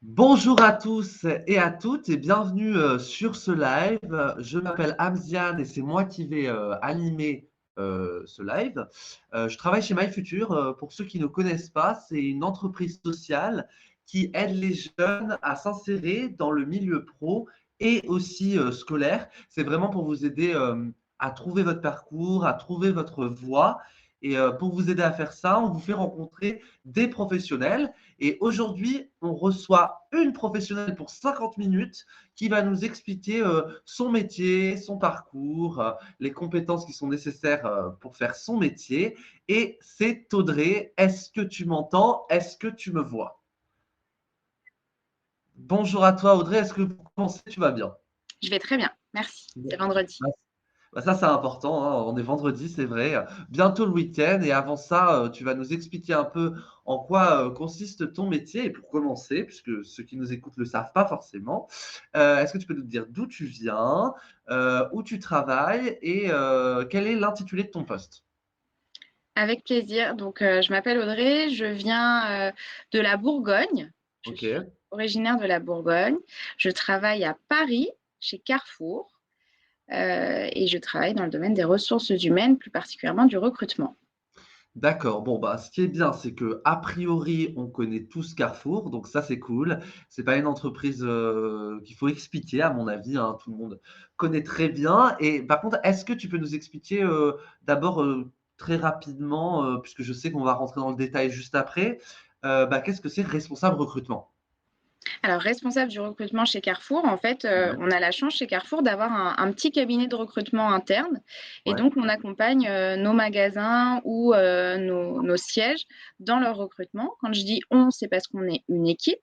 Bonjour à tous et à toutes et bienvenue sur ce live. Je m'appelle Amziane et c'est moi qui vais animer ce live. Je travaille chez MyFuture. Pour ceux qui ne connaissent pas, c'est une entreprise sociale qui aide les jeunes à s'insérer dans le milieu pro et aussi scolaire. C'est vraiment pour vous aider à trouver votre parcours, à trouver votre voie. Et pour vous aider à faire ça, on vous fait rencontrer des professionnels. Et aujourd'hui, on reçoit une professionnelle pour 50 minutes qui va nous expliquer son métier, son parcours, les compétences qui sont nécessaires pour faire son métier. Et c'est Audrey. Est-ce que tu m'entends? Est-ce que tu me vois? Bonjour à toi, Audrey. Est-ce que pour commencer, tu vas bien? Je vais très bien, merci. C'est vendredi. Bah, ça, c'est important, hein. On est vendredi, c'est vrai. Bientôt le week-end. Et avant ça, tu vas nous expliquer un peu en quoi consiste ton métier. Et pour commencer, puisque ceux qui nous écoutent ne le savent pas forcément, est-ce que tu peux nous dire d'où tu viens, où tu travailles et quel est l'intitulé de ton poste? Avec plaisir. Donc, je m'appelle Audrey, je viens de la Bourgogne. Je Ok, suis originaire de la Bourgogne. Je travaille à Paris, chez Carrefour, et je travaille dans le domaine des ressources humaines, plus particulièrement du recrutement. d'accord. Bon, bah, ce qui est bien, c'est que a priori, on connaît tous Carrefour, donc ça, c'est cool. C'est pas une entreprise qu'il faut expliquer, à mon avis, hein. Tout le monde connaît très bien. Et par contre, est-ce que tu peux nous expliquer d'abord très rapidement, puisque je sais qu'on va rentrer dans le détail juste après, bah, qu'est-ce que c'est responsable recrutement? Alors, responsable du recrutement chez Carrefour, en fait, Ouais, on a la chance chez Carrefour d'avoir un petit cabinet de recrutement interne. Et ouais, donc, on accompagne nos magasins ou nos sièges dans leur recrutement. Quand je dis on, c'est parce qu'on est une équipe.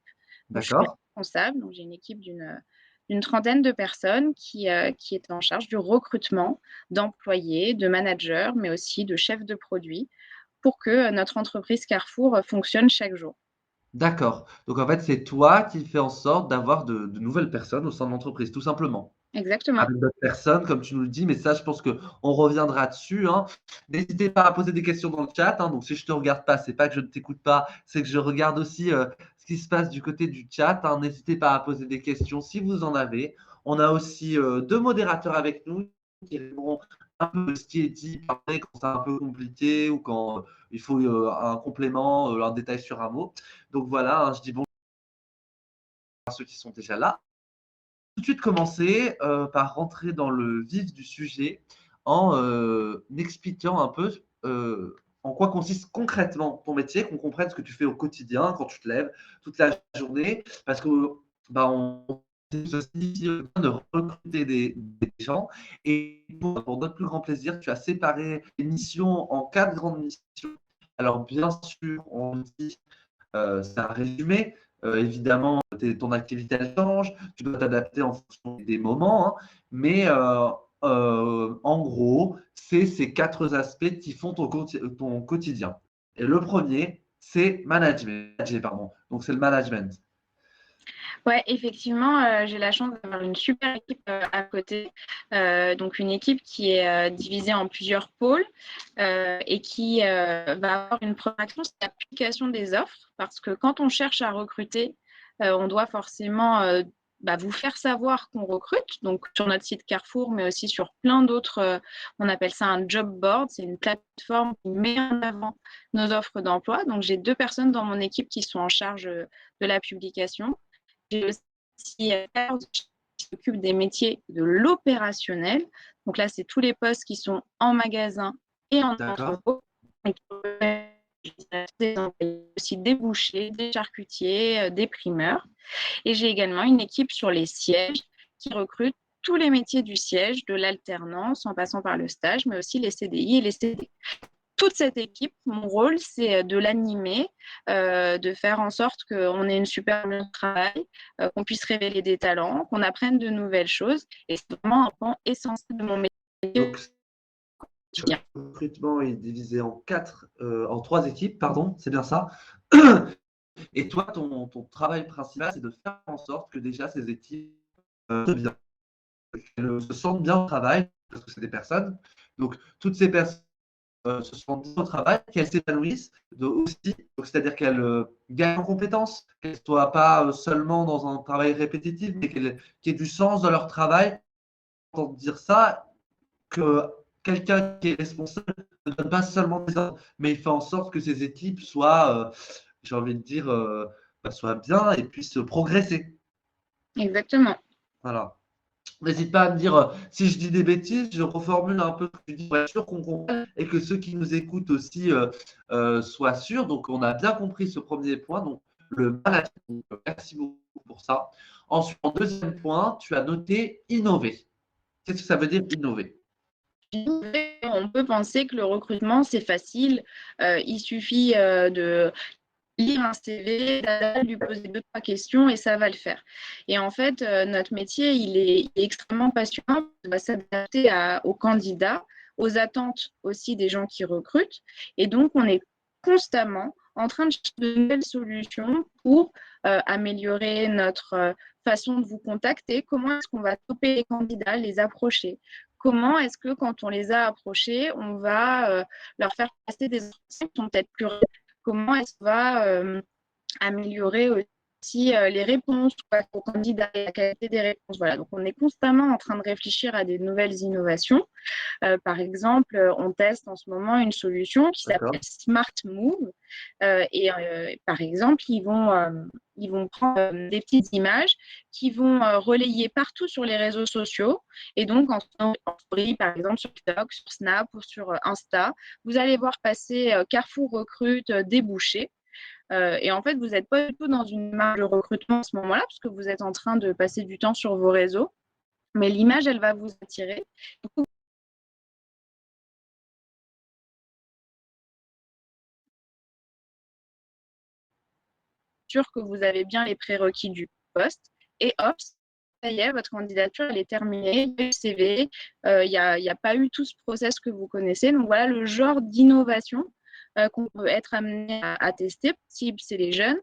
Donc, je suis d'accord. responsable. Donc, j'ai une équipe d'une trentaine de personnes qui est en charge du recrutement d'employés, de managers, mais aussi de chefs de produits pour que notre entreprise Carrefour fonctionne chaque jour. D'accord. Donc en fait, c'est toi qui fais en sorte d'avoir de nouvelles personnes au sein de l'entreprise, tout simplement. Exactement. Avec d'autres personnes, comme tu nous le dis, mais ça, je pense qu'on reviendra dessus, hein. N'hésitez pas à poser des questions dans le chat, hein. Donc, si je te regarde pas, c'est pas que je ne t'écoute pas, c'est que je regarde aussi ce qui se passe du côté du chat, hein. N'hésitez pas à poser des questions si vous en avez. On a aussi deux modérateurs avec nous qui répondront un peu ce qui est dit après quand c'est un peu compliqué ou quand il faut un complément, un détail sur un mot. Donc voilà, hein, je dis bonjour à ceux qui sont déjà là. Tout de suite commencer par rentrer dans le vif du sujet en expliquant un peu en quoi consiste concrètement ton métier, qu'on comprenne ce que tu fais au quotidien quand tu te lèves toute la journée, parce que bah, on c'est aussi de recruter des gens et pour notre plus grand plaisir, tu as séparé les missions en quatre grandes missions. Alors bien sûr, on dit c'est un résumé. Évidemment, ton activité elle change, tu dois t'adapter en fonction des moments, hein, mais en gros, c'est ces quatre aspects qui font ton quotidien. Et le premier, c'est manager, pardon. Donc, c'est le management. Ouais, effectivement, j'ai la chance d'avoir une super équipe, à côté. Donc une équipe qui est, divisée en plusieurs pôles, et qui, va avoir une première action, c'est l'application des offres. Parce que quand on cherche à recruter, on doit forcément, vous faire savoir qu'on recrute, donc sur notre site Carrefour, mais aussi sur plein d'autres, on appelle ça un job board. C'est une plateforme qui met en avant nos offres d'emploi. Donc j'ai 2 personnes dans mon équipe qui sont en charge, de la publication. J'ai aussi qui s'occupe des métiers de l'opérationnel. Donc là, c'est tous les postes qui sont en magasin et en D'accord? entrepôt. Donc, aussi des bouchers, des charcutiers, des primeurs. Et j'ai également une équipe sur les sièges qui recrute tous les métiers du siège, de l'alternance en passant par le stage, mais aussi les CDI et les CD. Toute cette équipe, mon rôle, c'est de l'animer, de faire en sorte qu'on ait une super ambiance de travail, qu'on puisse révéler des talents, qu'on apprenne de nouvelles choses. Et c'est vraiment un pan essentiel de mon métier Donc, quotidien. le recrutement est divisé en trois équipes, pardon, c'est bien ça. Et toi, ton travail principal, c'est de faire en sorte que déjà ces équipes se sentent bien au travail, parce que c'est des personnes. Donc, toutes ces personnes se sentent bien au travail, qu'elles s'épanouissent aussi, c'est-à-dire qu'elles gagnent en compétences, qu'elles ne soient pas seulement dans un travail répétitif, mais qu'il y ait du sens dans leur travail. Pour dire ça, que quelqu'un qui est responsable ne donne pas seulement des ordres, mais il fait en sorte que ses équipes soient, j'ai envie de dire, soient bien et puissent progresser. Exactement. Voilà. N'hésite pas à me dire si je dis des bêtises, je reformule un peu ce que tu dis pour être sûr qu'on comprenne et que ceux qui nous écoutent aussi soient sûrs. Donc, on a bien compris ce premier point, donc le management. Donc, merci beaucoup pour ça. Ensuite, en deuxième point, tu as noté innover. Qu'est-ce que ça veut dire innover? On peut penser que le recrutement, c'est facile. Il suffit de lire un CV, lui poser 2-3 questions et ça va le faire. Et en fait, notre métier, il est extrêmement passionnant. On va s'adapter aux candidats, aux attentes aussi des gens qui recrutent. Et donc, on est constamment en train de chercher de nouvelles solutions pour améliorer notre façon de vous contacter. Comment est-ce qu'on va toper les candidats, les approcher? Comment est-ce que quand on les a approchés, on va leur faire passer des entretiens qui sont peut-être plus comment est-ce qu'on va améliorer aussi les réponses aux candidats et la qualité des réponses. Voilà. Donc, on est constamment en train de réfléchir à des nouvelles innovations. Par exemple, on teste en ce moment une solution qui s'appelle Smart Move. Par exemple, ils vont prendre des petites images qui vont relayer partout sur les réseaux sociaux. Et donc, en story, par exemple, sur TikTok, sur Snap ou sur Insta, vous allez voir passer Carrefour recrute débouché. Et en fait, vous n'êtes pas du tout dans une marge de recrutement à ce moment-là, parce que vous êtes en train de passer du temps sur vos réseaux. Mais l'image, elle va vous attirer. Du coup, sûr que vous avez bien les prérequis du poste. Et hop, ça y est, votre candidature, elle est terminée, le CV, il n'y a pas eu tout ce process que vous connaissez. Donc voilà le genre d'innovation qu'on peut être amené à tester. Cible, c'est les jeunes.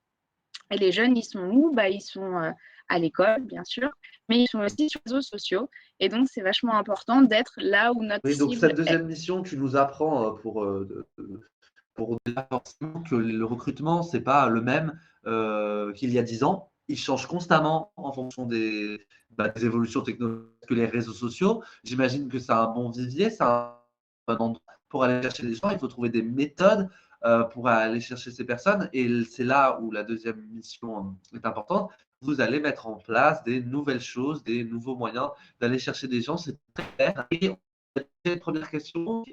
Et les jeunes, ils sont où? Ils sont à l'école, bien sûr, mais ils sont aussi sur les réseaux sociaux. Et donc, c'est vachement important d'être là où notre Oui, donc cible cette est. deuxième mission, tu nous apprends pour déjà forcément que le recrutement, c'est pas le même qu'il y a 10 ans. Il change constamment en fonction des évolutions technologiques que les réseaux sociaux. J'imagine que c'est un bon vivier, c'est un endroit pour aller chercher des gens. Il faut trouver des méthodes pour aller chercher ces personnes. Et c'est là où la deuxième mission est importante. Vous allez mettre en place des nouvelles choses, des nouveaux moyens d'aller chercher des gens. C'est très clair. Et la première question,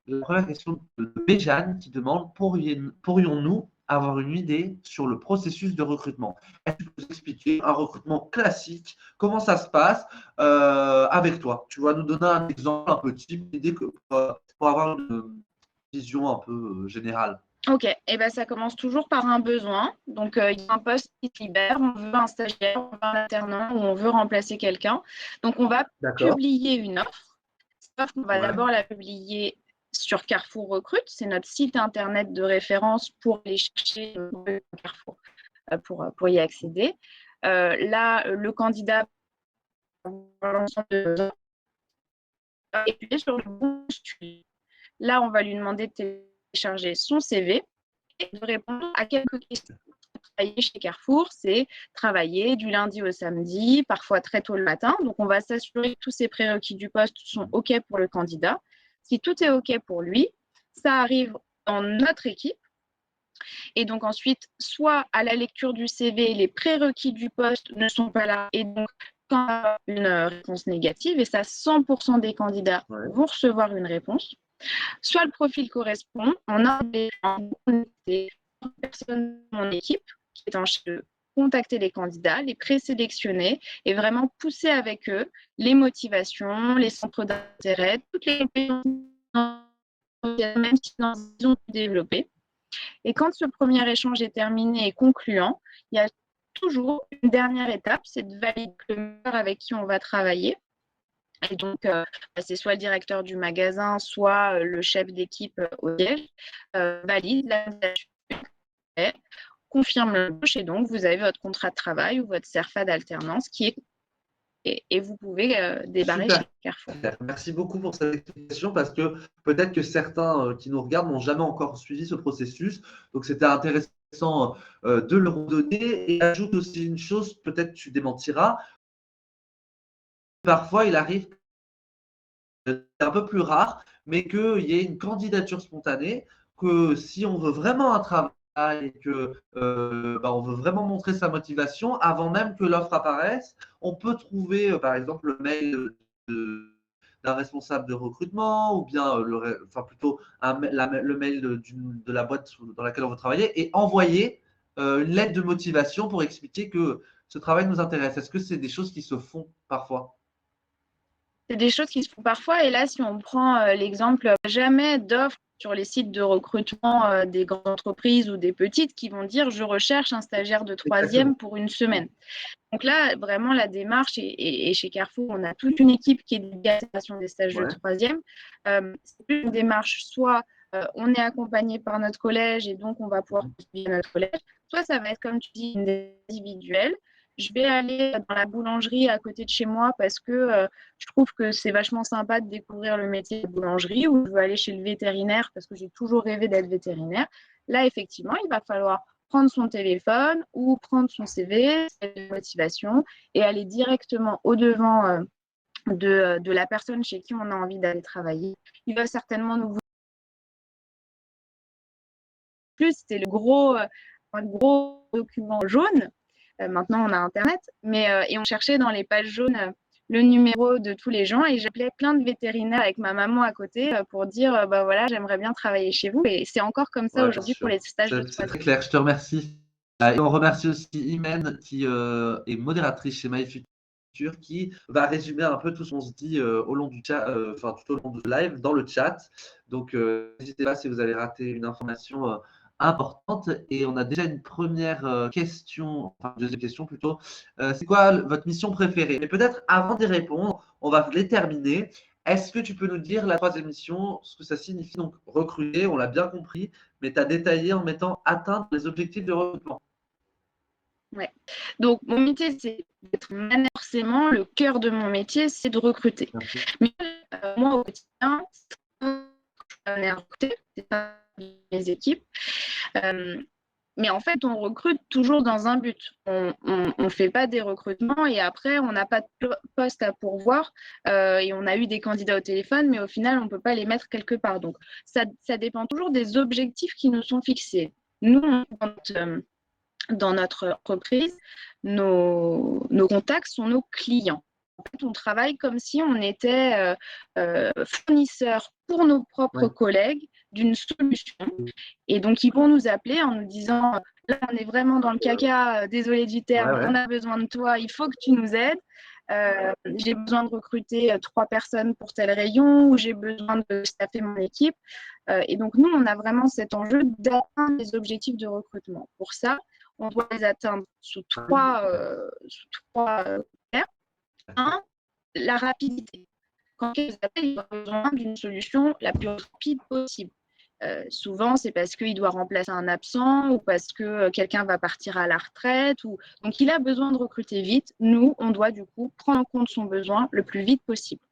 la première question de Béjane qui demande pourrions-nous avoir une idée sur le processus de recrutement? Est-ce que tu peux nous expliquer un recrutement classique? Comment ça se passe avec toi? Tu vas nous donner un exemple, un petit idée pour avoir une vision un peu générale. Ok, et ben ça commence toujours par un besoin. Donc, il y a un poste qui se libère, on veut un stagiaire, on veut un alternant ou on veut remplacer quelqu'un. Donc, on va D'accord. publier une offre. Cette offre, on va Ouais. d'abord la publier sur Carrefour Recrute. C'est notre site internet de référence pour aller chercher Carrefour, pour y accéder. Là, le candidat est appuyé sur le bon postuler. Là, on va lui demander de télécharger son CV et de répondre à quelques questions. Travailler chez Carrefour, c'est travailler du lundi au samedi, parfois très tôt le matin. Donc, on va s'assurer que tous ces prérequis du poste sont OK pour le candidat. Si tout est OK pour lui, ça arrive dans notre équipe. Et donc ensuite, soit à la lecture du CV, les prérequis du poste ne sont pas là. Et donc, quand on a une réponse négative, et ça, 100% des candidats vont recevoir une réponse, soit le profil correspond, on a des personnes de mon équipe qui est en charge de contacter les candidats, les présélectionner et vraiment pousser avec eux les motivations, les centres d'intérêt, toutes les compétences même si ils ont pu développer. Et quand ce premier échange est terminé et concluant, il y a toujours une dernière étape, c'est de valider le meneur avec qui on va travailler. Et donc, c'est soit le directeur du magasin, soit le chef d'équipe au siège, valide la confirme l'embauche et donc vous avez votre contrat de travail ou votre CERFA d'alternance qui est et vous pouvez débarrer Super. chez Carrefour. Merci beaucoup pour cette explication parce que peut-être que certains qui nous regardent n'ont jamais encore suivi ce processus. Donc, c'était intéressant de le redonner. Et ajoute aussi une chose, peut-être tu démentiras. Parfois, il arrive, c'est un peu plus rare, mais qu'il y ait une candidature spontanée, que si on veut vraiment un travail et que on veut vraiment montrer sa motivation, avant même que l'offre apparaisse, on peut trouver par exemple le mail d'un responsable de recrutement ou bien plutôt le mail de la boîte dans laquelle on veut travailler et envoyer une lettre de motivation pour expliquer que ce travail nous intéresse. Est-ce que c'est des choses qui se font parfois? C'est des choses qui se font parfois. Et là, si on prend l'exemple, jamais d'offres sur les sites de recrutement des grandes entreprises ou des petites qui vont dire je recherche un stagiaire de Exactement. troisième pour une semaine. Donc là, vraiment, la démarche, et chez Carrefour, on a toute une équipe qui est dédiée à la création des stages de Ouais. troisième. C'est plus une démarche, soit on est accompagné par notre collège et donc on va pouvoir suivre notre collège, soit ça va être, comme tu dis, une individuelle. Je vais aller dans la boulangerie à côté de chez moi parce que je trouve que c'est vachement sympa de découvrir le métier de boulangerie, ou je veux aller chez le vétérinaire parce que j'ai toujours rêvé d'être vétérinaire. Là, effectivement, il va falloir prendre son téléphone ou prendre son CV, sa motivation, et aller directement au-devant de la personne chez qui on a envie d'aller travailler. Il va certainement nous plus, c'était un gros document jaune. Maintenant, on a Internet, et on cherchait dans les pages jaunes le numéro de tous les gens, et j'appelais plein de vétérinaires avec ma maman à côté pour dire bah voilà, j'aimerais bien travailler chez vous. Et c'est encore comme ça Ouais, bien aujourd'hui pour sûr. les stages de C'est très troisième. clair. Je te remercie. Et on remercie aussi Imen qui est modératrice chez MyFuture qui va résumer un peu tout ce qu'on se dit au long du chat, tout au long du live dans le chat. Donc, n'hésitez pas si vous avez raté une information importante. Et on a déjà une première question, enfin, une deuxième question plutôt. C'est quoi votre mission préférée? Mais peut-être avant d'y répondre, on va les terminer. Est-ce que tu peux nous dire la troisième mission, ce que ça signifie? Donc, recruter, on l'a bien compris, mais tu as détaillé en mettant atteindre les objectifs de recrutement. Ouais. Donc, mon métier, c'est d'être manager. Forcément, le cœur de mon métier, c'est de recruter. Merci. Mais moi, au quotidien, c'est recruter, c'est pas mes équipes. Euh, mais en fait, on recrute toujours dans un but. On ne fait pas des recrutements et après, on n'a pas de poste à pourvoir et on a eu des candidats au téléphone, mais au final, on ne peut pas les mettre quelque part. Donc, ça dépend toujours des objectifs qui nous sont fixés. Nous, dans notre entreprise, nos contacts sont nos clients. En fait, on travaille comme si on était fournisseur pour nos propres Ouais. collègues d'une solution. Et donc, ils vont nous appeler en nous disant, là, on est vraiment dans le caca, désolé du Ouais, terme, ouais. on a besoin de toi, il faut que tu nous aides. J'ai besoin de recruter 3 personnes pour tel rayon, ou j'ai besoin de staffer mon équipe. Et donc, nous, on a vraiment cet enjeu d'atteindre les objectifs de recrutement. Pour ça, on doit les atteindre sous trois critères. Un, la rapidité. Quand ils appellent, ils ont besoin d'une solution la plus rapide possible. Souvent, c'est parce qu'il doit remplacer un absent ou parce que quelqu'un va partir à la retraite. Donc, il a besoin de recruter vite. Nous, on doit du coup prendre en compte son besoin le plus vite possible.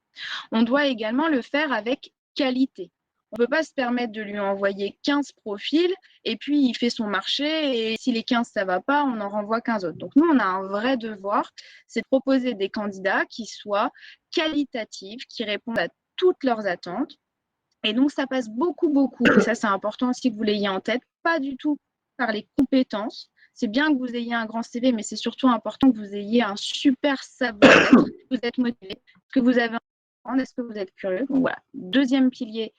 On doit également le faire avec qualité. On ne peut pas se permettre de lui envoyer 15 profils et puis il fait son marché et si les 15 ça ne va pas, on en renvoie 15 autres. Donc nous, on a un vrai devoir, c'est de proposer des candidats qui soient qualitatifs, qui répondent à toutes leurs attentes. Et donc ça passe beaucoup, et ça c'est important aussi que vous l'ayez en tête, pas du tout par les compétences. C'est bien que vous ayez un grand CV, mais c'est surtout important que vous ayez un super savoir-être, que vous êtes motivé, que vous avez est-ce que vous êtes curieux? Donc voilà. Deuxième pilier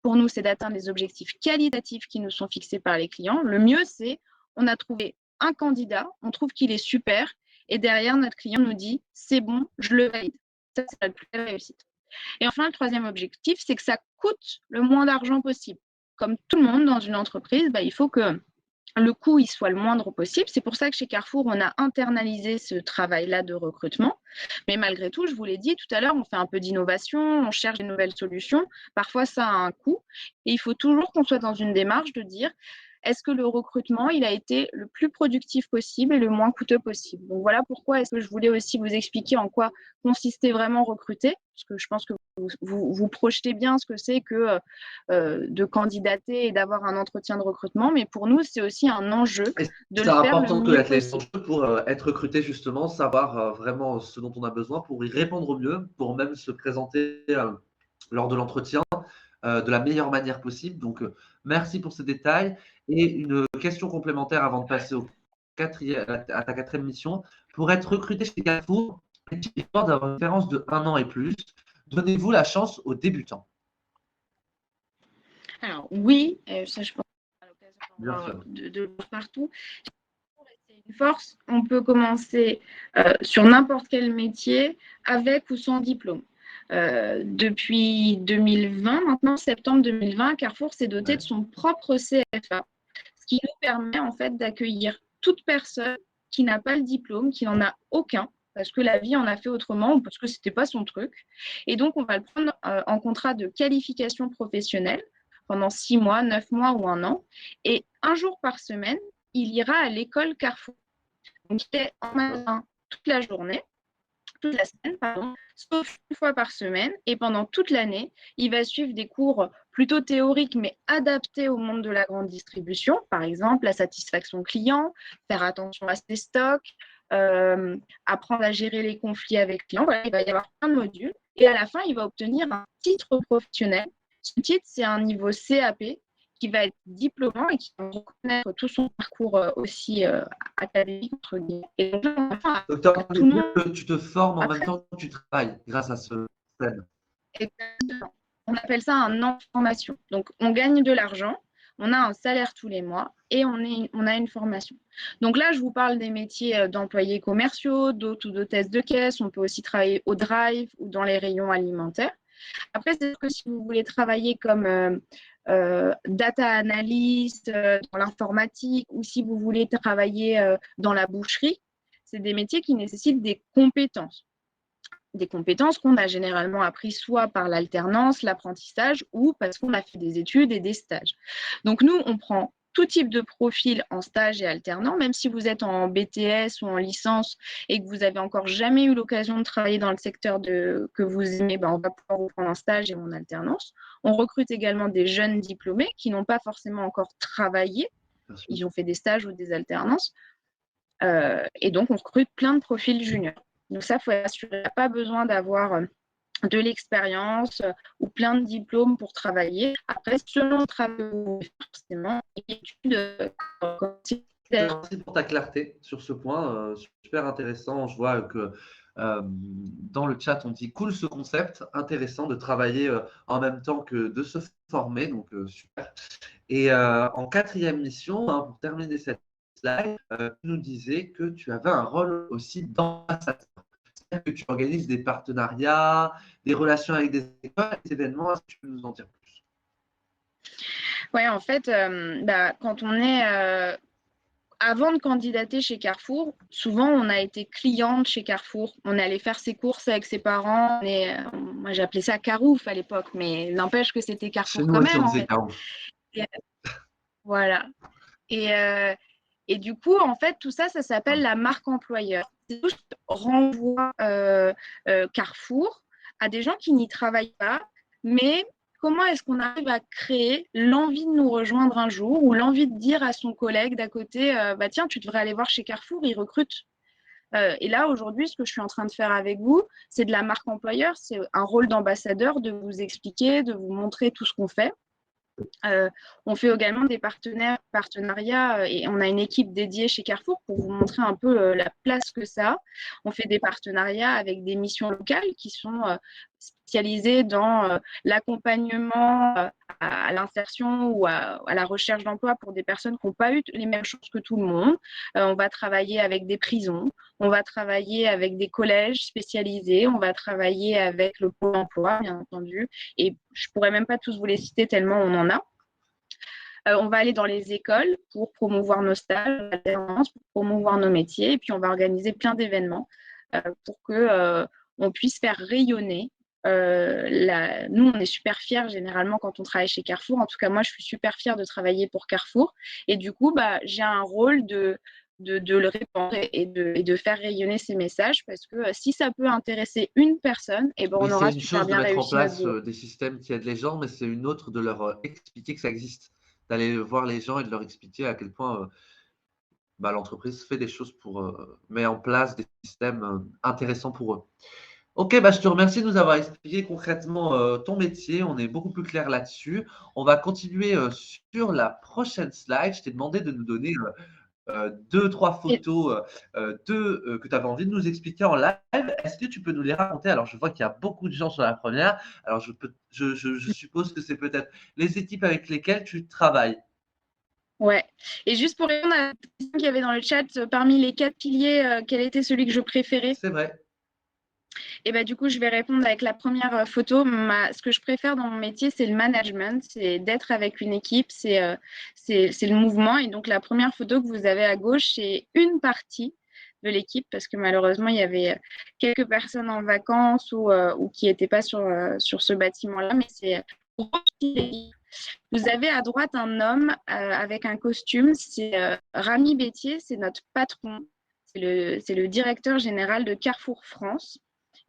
pour nous, c'est d'atteindre les objectifs qualitatifs qui nous sont fixés par les clients. Le mieux, c'est on a trouvé un candidat, on trouve qu'il est super, et derrière, notre client nous dit c'est bon, je le valide. Ça, c'est la plus belle réussite. Et enfin, le troisième objectif, c'est que ça coûte le moins d'argent possible. Comme tout le monde dans une entreprise, il faut que le coût il soit le moindre possible. C'est pour ça que chez Carrefour, on a internalisé ce travail-là de recrutement. Mais malgré tout, je vous l'ai dit tout à l'heure, on fait un peu d'innovation, on cherche des nouvelles solutions. Parfois, ça a un coût. Et il faut toujours qu'on soit dans une démarche de dire, est-ce que le recrutement, il a été le plus productif possible et le moins coûteux possible. Donc voilà pourquoi est-ce que je voulais aussi vous expliquer en quoi consistait vraiment recruter, parce que je pense que vous projetez bien ce que c'est que de candidater et d'avoir un entretien de recrutement, mais pour nous, c'est aussi un enjeu Et de c'est le faire le important de mieux connaître les possible. enjeux pour être recruté, justement, savoir vraiment ce dont on a besoin pour y répondre au mieux, pour même se présenter lors de l'entretien de la meilleure manière possible. Donc, merci pour ces détails. Et une question complémentaire avant de passer à ta quatrième mission. Pour être recruté chez Carrefour, est-il important d'avoir une expérience de 1 an et plus? Donnez-vous la chance aux débutants. Alors oui, ça je pense qu'on aura Bien l'occasion sûr. de le voir partout. C'est une force, on peut commencer sur n'importe quel métier avec ou sans diplôme. Depuis 2020, maintenant septembre 2020, Carrefour s'est doté de son propre CFA, ce qui nous permet en fait d'accueillir toute personne qui n'a pas le diplôme, qui n'en a aucun, parce que la vie en a fait autrement ou parce que c'était pas son truc. Et donc on va le prendre en contrat de qualification professionnelle pendant 6 mois, 9 mois ou 1 an. Et un jour par semaine, il ira à l'école Carrefour. Donc il est en magasin toute la journée, toute la semaine, pardon, sauf une fois par semaine. Et pendant toute l'année, il va suivre des cours plutôt théoriques, mais adaptés au monde de la grande distribution. Par exemple, la satisfaction client, faire attention à ses stocks, apprendre à gérer les conflits avec clients. Voilà, il va y avoir plein de modules. Et à la fin, il va obtenir un titre professionnel. Ce titre, c'est un niveau CAP qui va être diplômant et qui va reconnaître tout son parcours aussi académique, entre guillemets. Et donc, enfin, Donc, tu as à envie tout de le dire monde. que tu te formes en même Après, temps que tu travailles grâce à ce système. exactement. On appelle ça un an de formation. Donc, on gagne de l'argent, on a un salaire tous les mois et on a une formation. Donc là, je vous parle des métiers d'employés commerciaux, d'hôtes ou d'hôtesses de caisse. On peut aussi travailler au drive ou dans les rayons alimentaires. Après, c'est sûr que si vous voulez travailler comme data analyst dans l'informatique ou si vous voulez travailler dans la boucherie, c'est des métiers qui nécessitent des compétences qu'on a généralement apprises soit par l'alternance, l'apprentissage ou parce qu'on a fait des études et des stages. Donc nous, on prend tout type de profil en stage et alternant, même si vous êtes en BTS ou en licence et que vous n'avez encore jamais eu l'occasion de travailler dans le secteur que vous aimez, ben on va pouvoir vous prendre en stage et en alternance. On recrute également des jeunes diplômés qui n'ont pas forcément encore travaillé, ils ont fait des stages ou des alternances. Et donc, on recrute plein de profils juniors. Donc ça, il faut assurer, il n'y a pas besoin d'avoir de l'expérience ou plein de diplômes pour travailler. Après, selon le travail, forcément, l'étude. Merci pour ta clarté sur ce point, super intéressant. Je vois que dans le chat, on dit cool ce concept, intéressant de travailler en même temps que de se former, donc super. Et en quatrième mission, hein, pour terminer cette slide, tu nous disais que tu avais un rôle aussi d'ambassadeur. C'est-à-dire que tu organises des partenariats, des relations avec des écoles, des événements. Est-ce que tu peux nous en dire plus? Oui, en fait, quand on est avant de candidater chez Carrefour, souvent on a été cliente chez Carrefour. On allait faire ses courses avec ses parents. Moi, j'appelais ça Carouf à l'époque, mais n'empêche que c'était Chez Carrefour nous quand aussi, même, on en disait fait. Carouf. Et, voilà. Et, euh, et du coup, en fait, tout ça, ça s'appelle la marque employeur. C'est juste renvoie Carrefour à des gens qui n'y travaillent pas, mais comment est-ce qu'on arrive à créer l'envie de nous rejoindre un jour ou l'envie de dire à son collègue d'à côté, bah tiens, tu devrais aller voir chez Carrefour, ils recrutent. Et là, aujourd'hui, ce que je suis en train de faire avec vous, c'est de la marque employeur, c'est un rôle d'ambassadeur, de vous expliquer, de vous montrer tout ce qu'on fait. On fait également des partenariats et on a une équipe dédiée chez Carrefour pour vous montrer un peu la place que ça a. On fait des partenariats avec des missions locales qui sont spécialisées dans l'accompagnement à l'insertion ou à la recherche d'emploi pour des personnes qui n'ont pas eu les mêmes chances que tout le monde. On va travailler avec des prisons, on va travailler avec des collèges spécialisés, on va travailler avec le Pôle emploi, bien entendu, et je ne pourrais même pas tous vous les citer tellement on en a. On va aller dans les écoles pour promouvoir nos stages, pour promouvoir nos métiers, et puis on va organiser plein d'événements pour que on puisse faire rayonner nous, on est super fiers généralement quand on travaille chez Carrefour. En tout cas, moi, je suis super fière de travailler pour Carrefour. Et du coup, j'ai un rôle de le répandre et de faire rayonner ces messages parce que si ça peut intéresser une personne, et ben, Oui, on c'est aura une super chose de bien mettre en réussi notre place boulot. des systèmes qui aident les gens, mais c'est une autre de leur expliquer que ça existe, d'aller voir les gens et de leur expliquer à quel point l'entreprise fait des choses pour met en place des systèmes intéressants pour eux. Ok, je te remercie de nous avoir expliqué concrètement ton métier. On est beaucoup plus clair là-dessus. On va continuer sur la prochaine slide. Je t'ai demandé de nous donner deux, trois Et, photos que tu avais envie de nous expliquer en live. Est-ce que tu peux nous les raconter? Alors, je vois qu'il y a beaucoup de gens sur la première. Alors, je suppose que c'est peut-être les équipes avec lesquelles tu travailles. ouais. Et juste pour répondre à la question qu'il y avait dans le chat, parmi les 4 piliers, quel était celui que je préférais? C'est vrai. Et du coup, je vais répondre avec la première photo. Ce que je préfère dans mon métier, c'est le management, c'est d'être avec une équipe, c'est le mouvement. Et donc, la première photo que vous avez à gauche, c'est une partie de l'équipe parce que malheureusement, il y avait quelques personnes en vacances ou qui n'étaient pas sur ce bâtiment-là, mais c'est vous avez à droite un homme avec un costume, c'est Rami Bétier, c'est notre patron, c'est le directeur général de Carrefour France.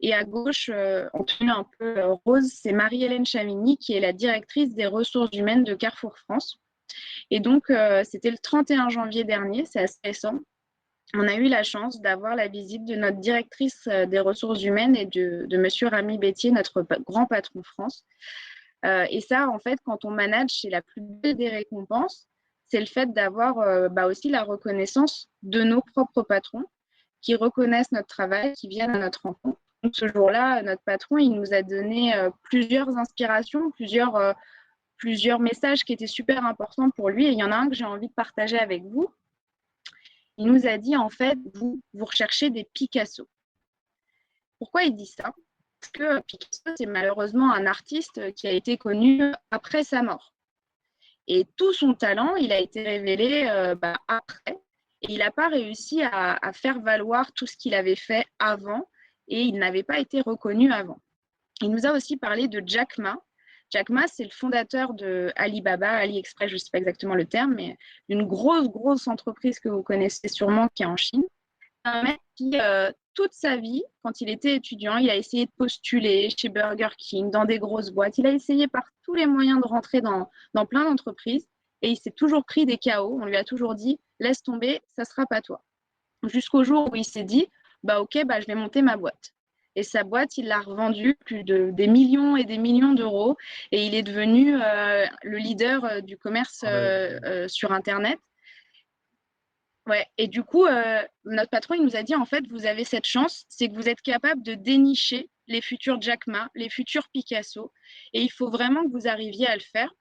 Et à gauche, en tenue un peu rose, c'est Marie-Hélène Chavigny, qui est la directrice des ressources humaines de Carrefour France. Et donc, c'était le 31 janvier dernier, c'est assez récent. On a eu la chance d'avoir la visite de notre directrice des ressources humaines et de monsieur Rami Bétier, notre grand patron France. Et ça, en fait, quand on manage, c'est la plus belle des récompenses. C'est le fait d'avoir aussi la reconnaissance de nos propres patrons qui reconnaissent notre travail, qui viennent à notre rencontre. Donc, ce jour-là, notre patron, il nous a donné plusieurs inspirations, plusieurs messages qui étaient super importants pour lui. Et il y en a un que j'ai envie de partager avec vous. Il nous a dit, en fait, vous recherchez des Picasso. Pourquoi il dit ça? Parce que Picasso, c'est malheureusement un artiste qui a été connu après sa mort. Et tout son talent, il a été révélé après. Et il n'a pas réussi à faire valoir tout ce qu'il avait fait avant. Et il n'avait pas été reconnu avant. Il nous a aussi parlé de Jack Ma. Jack Ma, c'est le fondateur de Alibaba, AliExpress, je ne sais pas exactement le terme, mais une grosse entreprise que vous connaissez sûrement qui est en Chine. Un mec qui, toute sa vie, quand il était étudiant, il a essayé de postuler chez Burger King, dans des grosses boîtes. Il a essayé par tous les moyens de rentrer dans plein d'entreprises et il s'est toujours pris des KO. On lui a toujours dit, laisse tomber, ça ne sera pas toi. Jusqu'au jour où il s'est dit, ok, je vais monter ma boîte. Et sa boîte, il l'a revendue des millions et des millions d'euros et il est devenu le leader du commerce sur Internet. Ouais, et du coup, notre patron, il nous a dit, en fait, vous avez cette chance, c'est que vous êtes capable de dénicher les futurs Jack Ma, les futurs Picasso, et il faut vraiment que vous arriviez à le faire.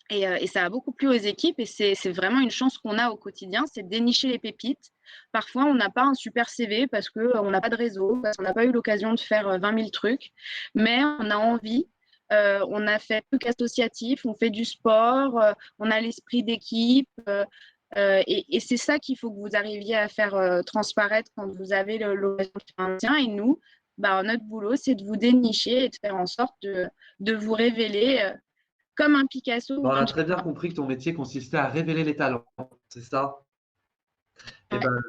Et ça a beaucoup plu aux équipes, et c'est vraiment une chance qu'on a au quotidien, c'est de dénicher les pépites. Parfois, on n'a pas un super CV parce qu'on n'a pas de réseau, parce qu'on n'a pas eu l'occasion de faire 20 000 trucs, mais on a envie. On a fait trucs associatifs, on fait du sport, on a l'esprit d'équipe. Et c'est ça qu'il faut que vous arriviez à faire transparaître quand vous avez l'occasion de faire un tien. Et nous, notre boulot, c'est de vous dénicher et de faire en sorte de vous révéler comme un Picasso ou On un a très bien compris que ton métier consistait à révéler les talents, c'est ça? Eh ouais, ben,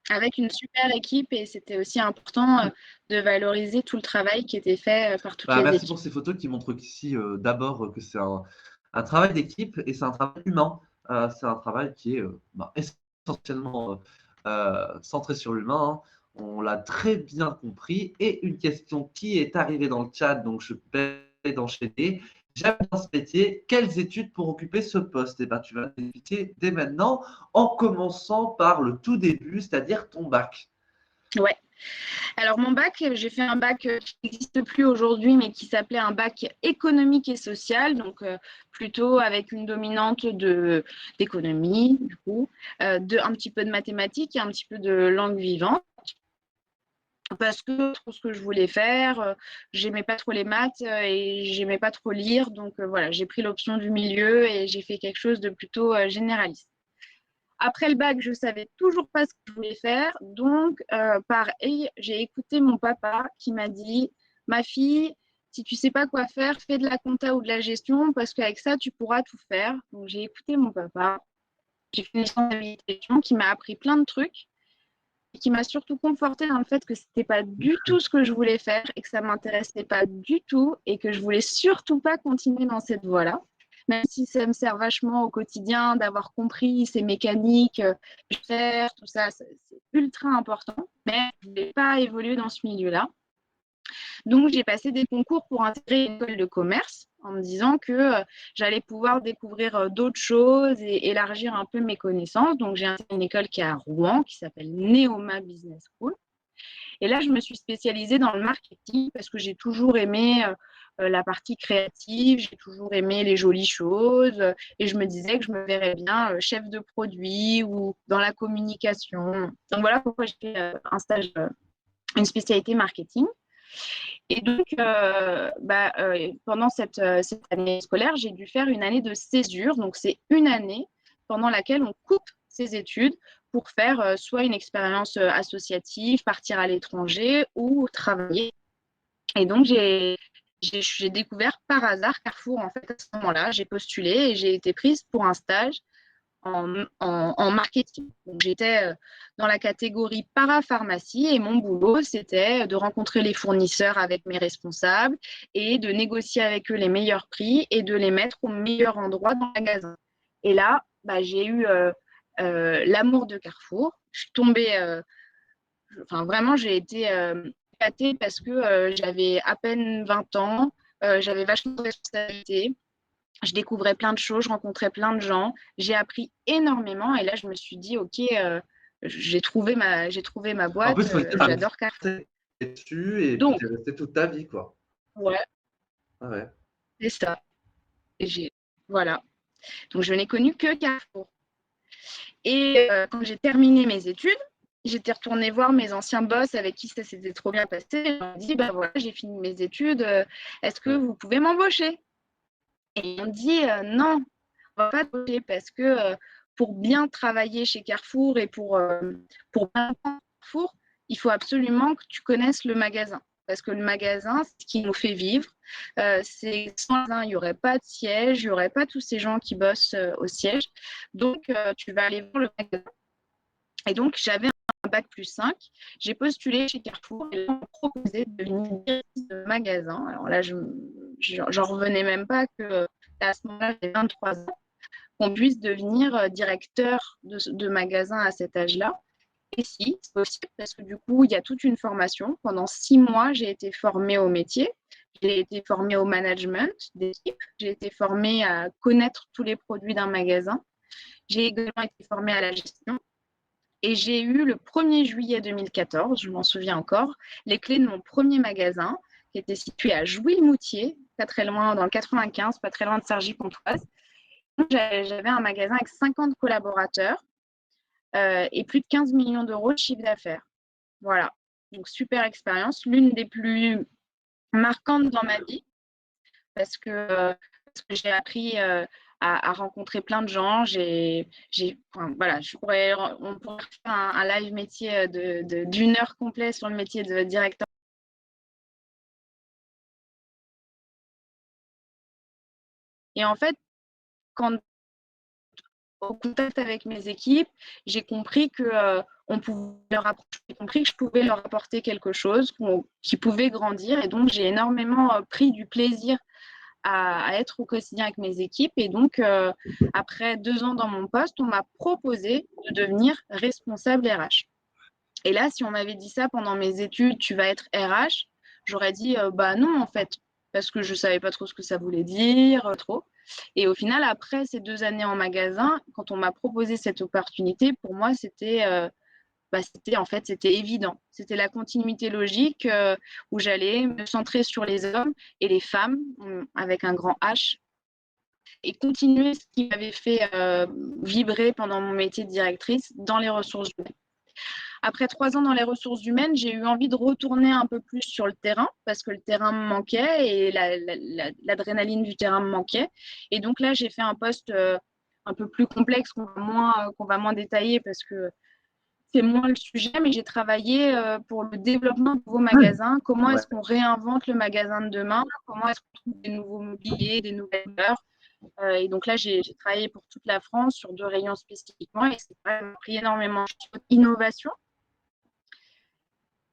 avec une super équipe. Et c'était aussi important de valoriser tout le travail qui était fait par toutes les merci équipes. pour ces photos qui montrent ici d'abord que c'est un travail d'équipe et c'est un travail humain. C'est un travail qui est essentiellement centré sur l'humain, hein. On l'a très bien compris. Et une question qui est arrivée dans le chat, donc je vais d'enchaîner. J'aime bien ce métier. Quelles études pour occuper ce poste? Eh ben, tu vas l'expliquer dès maintenant, en commençant par le tout début, c'est-à-dire ton bac. Ouais. Alors mon bac, j'ai fait un bac qui n'existe plus aujourd'hui, mais qui s'appelait un bac économique et social, donc plutôt avec une dominante d'économie, du coup, un petit peu de mathématiques et un petit peu de langue vivante. Parce que trop ce que je voulais faire, j'aimais pas trop les maths et j'aimais pas trop lire, donc voilà, j'ai pris l'option du milieu et j'ai fait quelque chose de plutôt généraliste. Après le bac, je savais toujours pas ce que je voulais faire. Donc, pareil, j'ai écouté mon papa qui m'a dit, ma fille, si tu sais pas quoi faire, fais de la compta ou de la gestion parce qu'avec ça, tu pourras tout faire. Donc, j'ai écouté mon papa. J'ai fait une licence d'habilitation qui m'a appris plein de trucs et qui m'a surtout confortée dans le fait que c'était pas du tout ce que je voulais faire et que ça m'intéressait pas du tout et que je voulais surtout pas continuer dans cette voie-là. Même si ça me sert vachement au quotidien d'avoir compris ces mécaniques, faire tout ça, c'est ultra important. Mais je ne voulais pas évoluer dans ce milieu-là. Donc, j'ai passé des concours pour intégrer une école de commerce en me disant que j'allais pouvoir découvrir d'autres choses et élargir un peu mes connaissances. Donc, j'ai intégré une école qui est à Rouen, qui s'appelle Neoma Business School. Et là, je me suis spécialisée dans le marketing parce que j'ai toujours aimé la partie créative, j'ai toujours aimé les jolies choses et je me disais que je me verrais bien chef de produit ou dans la communication. Donc, voilà pourquoi j'ai fait un stage, une spécialité marketing. Et donc, pendant cette année scolaire, j'ai dû faire une année de césure. Donc, c'est une année pendant laquelle on coupe ses études pour faire soit une expérience associative, partir à l'étranger ou travailler. Et donc, j'ai découvert par hasard Carrefour, en fait, à ce moment-là. J'ai postulé et j'ai été prise pour un stage en marketing. Donc, j'étais dans la catégorie parapharmacie et mon boulot, c'était de rencontrer les fournisseurs avec mes responsables et de négocier avec eux les meilleurs prix et de les mettre au meilleur endroit dans le magasin. Et là, j'ai eu l'amour de Carrefour. Je suis tombée, vraiment, j'ai été épatée parce que j'avais à peine 20 ans, j'avais vachement de responsabilités. Je découvrais plein de choses, je rencontrais plein de gens, j'ai appris énormément et là je me suis dit ok, j'ai trouvé ma En plus, boîte, il faut dire, j'adore Carrefour. dessus et puis Donc t'es resté toute ta vie, quoi. ouais, Ah ouais. c'est ça. Et voilà. Donc je n'ai connu que Carrefour. Et quand j'ai terminé mes études, j'étais retournée voir mes anciens boss avec qui ça s'était trop bien passé. Je leur ai dit voilà, j'ai fini mes études, est-ce que vous pouvez m'embaucher? Et ils m'ont dit non, on va pas t'embaucher parce que pour bien travailler chez Carrefour et pour bien comprendre Carrefour, il faut absolument que tu connaisses le magasin. Parce que le magasin, c'est ce qui nous fait vivre. C'est sans magasin, il n'y aurait pas de siège, il n'y aurait pas tous ces gens qui bossent au siège. Donc, tu vas aller voir le magasin. Et donc, j'avais un bac plus 5. J'ai postulé chez Carrefour et on m'a proposé de devenir directrice de magasin. Alors là, j'en revenais même pas que à ce moment-là, j'ai 23 ans, qu'on puisse devenir directeur de magasin à cet âge-là. Et si, c'est possible parce que du coup, il y a toute une formation. Pendant 6 mois, j'ai été formée au métier. J'ai été formée au management d'équipe. J'ai été formée à connaître tous les produits d'un magasin. J'ai également été formée à la gestion. Et j'ai eu le 1er juillet 2014, je m'en souviens encore, les clés de mon premier magasin qui était situé à Jouy-le-Moutier, pas très loin dans le 95, pas très loin de Cergy-Pontoise. J'avais un magasin avec 50 collaborateurs et plus de 15 millions d'euros de chiffre d'affaires. Voilà, donc super expérience, l'une des plus marquantes dans ma vie parce que j'ai appris à rencontrer plein de gens. Voilà, on pourrait faire un live métier d'une heure complète sur le métier de directeur. Et en fait, quand au contact avec mes équipes, j'ai compris que j'ai compris que je pouvais leur apporter quelque chose, qui pouvait grandir. Et donc, j'ai énormément pris du plaisir à être au quotidien avec mes équipes. Et donc, après 2 ans dans mon poste, on m'a proposé de devenir responsable RH. Et là, si on m'avait dit ça pendant mes études, tu vas être RH, j'aurais dit bah non en fait, parce que je savais pas trop ce que ça voulait dire, trop. Et au final, après ces 2 années en magasin, quand on m'a proposé cette opportunité, pour moi, c'était évident. C'était la continuité logique où j'allais me centrer sur les hommes et les femmes avec un grand H et continuer ce qui m'avait fait vibrer pendant mon métier de directrice dans les ressources humaines. Après 3 ans dans les ressources humaines, j'ai eu envie de retourner un peu plus sur le terrain parce que le terrain me manquait et l'adrénaline du terrain me manquait. Et donc là, j'ai fait un poste un peu plus complexe qu'on va moins détailler parce que c'est moins le sujet, mais j'ai travaillé pour le développement de nouveaux magasins. Comment Ouais. est-ce qu'on réinvente le magasin de demain? Comment est-ce qu'on trouve des nouveaux mobiliers, des nouvelles valeurs? Et donc là, j'ai travaillé pour toute la France sur 2 rayons spécifiquement et c'est quand même pris énormément d'innovation.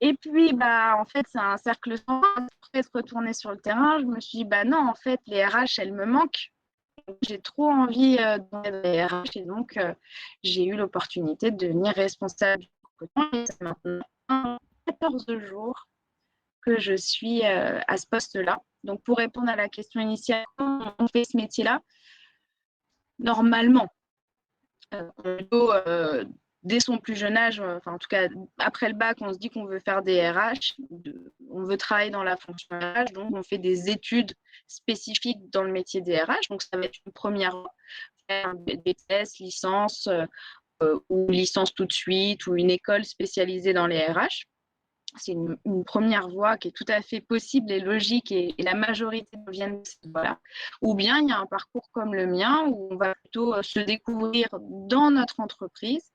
Et puis, en fait, c'est un cercle sans fin. Après être retournée sur le terrain, je me suis dit, non, en fait, les RH, elles me manquent. J'ai trop envie d'être les RH et donc j'ai eu l'opportunité de devenir responsable du recrutement. Et c'est maintenant 14 jours que je suis à ce poste-là. Donc, pour répondre à la question initiale, comment on fait ce métier-là? Normalement, dès son plus jeune âge, enfin en tout cas après le bac, on se dit qu'on veut faire des RH, on veut travailler dans la fonction RH, donc on fait des études spécifiques dans le métier des RH. Donc ça va être une première faire un BTS, licence ou licence tout de suite ou une école spécialisée dans les RH. C'est une première voie qui est tout à fait possible et logique et la majorité viennent de cette voie-là. Ou bien il y a un parcours comme le mien où on va plutôt se découvrir dans notre entreprise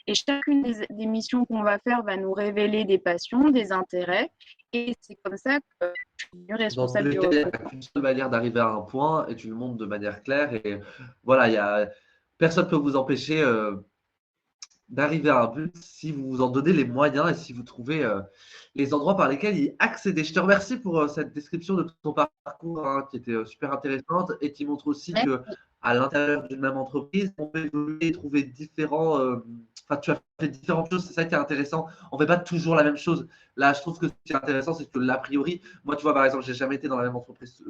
et chacune des missions qu'on va faire va nous révéler des passions, des intérêts et c'est comme ça que je suis devenue Dans tous responsable les du cas, il n'y a recrutement. qu'une seule manière d'arriver à un point et tu le montres de manière claire. Et voilà, personne ne peut vous empêcher d'arriver à un but si vous vous en donnez les moyens et si vous trouvez les endroits par lesquels y accéder. Je te remercie pour cette description de ton parcours hein, qui était super intéressante et qui montre aussi Mais que à l'intérieur d'une même entreprise, on peut évoluer et trouver différents. Enfin, tu as fait différentes choses, c'est ça qui est intéressant. On ne fait pas toujours la même chose. Là, je trouve que ce qui est intéressant, c'est que l'a priori, moi, tu vois, par exemple, j'ai jamais été dans la même entreprise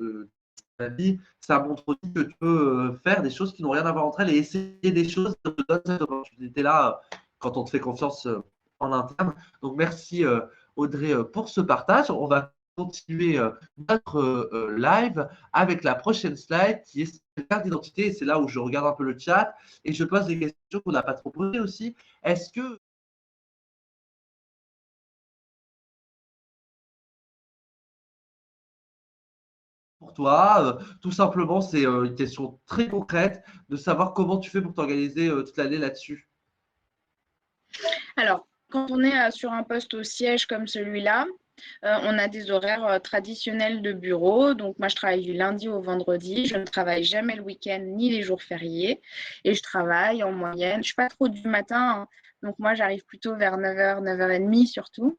ma vie, ça montre aussi que tu peux faire des choses qui n'ont rien à voir entre elles et essayer des choses qui te donnent cette opportunité-là quand on te fait confiance en interne. Donc, merci Audrey pour ce partage. On va continuer notre live avec la prochaine slide qui est la carte d'identité. Et c'est là où je regarde un peu le chat et je pose des questions qu'on n'a pas trop posées aussi. Est-ce que pour toi, tout simplement, c'est une question très concrète de savoir comment tu fais pour t'organiser toute l'année là-dessus. alors, quand on est sur un poste au siège comme celui-là, on a des horaires traditionnels de bureau. Donc, moi, je travaille du lundi au vendredi. Je ne travaille jamais le week-end ni les jours fériés. Et je travaille en moyenne. Je ne suis pas trop du matin. Hein. Donc, moi, j'arrive plutôt vers 9h, 9h30 surtout.